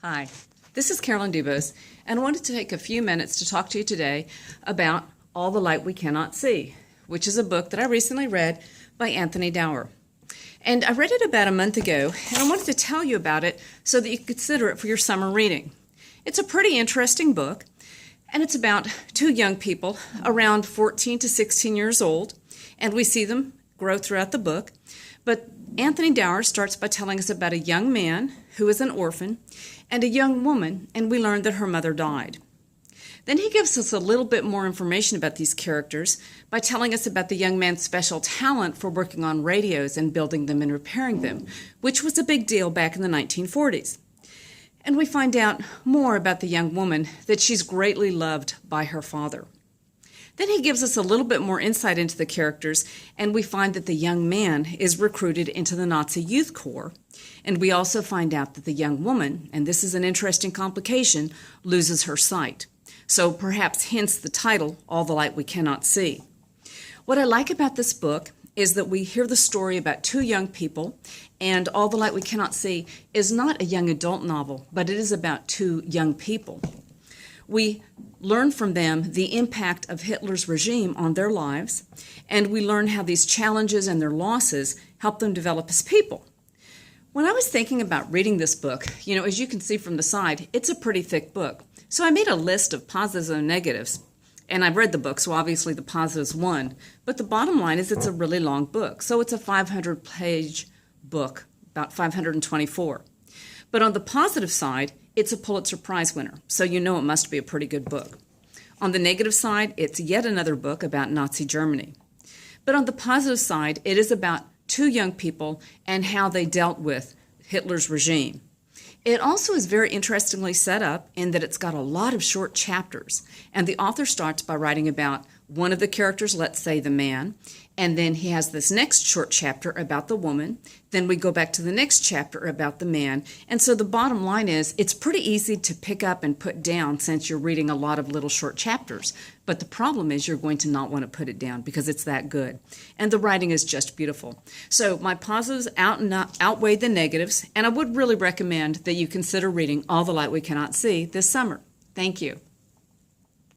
Hi, this is Carolyn DuBos, and I wanted to take a few minutes to talk to you today about All the Light We Cannot See, which is a book that I recently read by Anthony Dower. And I read it about a month ago, and I wanted to tell you about it so that you could consider it for your summer reading. It's a pretty interesting book, and it's about two young people around 14 to 16 years old, and we see them grow throughout the book. But Anthony Dower starts by telling us about a young man who is an orphan and a young woman, and we learn that her mother died. Then he gives us a little bit more information about these characters by telling us about the young man's special talent for working on radios and building them and repairing them, which was a big deal back in the 1940s. And we find out more about the young woman, that she's greatly loved by her father. Then he gives us a little bit more insight into the characters, and we find that the young man is recruited into the Nazi Youth Corps. And we also find out that the young woman, and this is an interesting complication, loses her sight. So perhaps hence the title, All the Light We Cannot See. What I like about this book is that we hear the story about two young people, and All the Light We Cannot See is not a young adult novel, but it is about two young people. We learn from them the impact of Hitler's regime on their lives, and we learn how these challenges and their losses help them develop as people. When I was thinking about reading this book, as you can see from the side, it's a pretty thick book. So I made a list of positives and negatives, and I've read the book, so obviously the positives won. But the bottom line is it's a really long book, so it's a 500-page book, about 524. But on the positive side, it's a Pulitzer Prize winner, so you know it must be a pretty good book. On the negative side, it's yet another book about Nazi Germany. But on the positive side, it is about two young people and how they dealt with Hitler's regime. It also is very interestingly set up in that it's got a lot of short chapters, and the author starts by writing about one of the characters, let's say the man, and then he has this next short chapter about the woman. Then we go back to the next chapter about the man. And so the bottom line is it's pretty easy to pick up and put down since you're reading a lot of little short chapters. But the problem is you're going to not want to put it down because it's that good. And the writing is just beautiful. So my positives outweigh the negatives, and I would really recommend that you consider reading All the Light We Cannot See this summer. Thank you.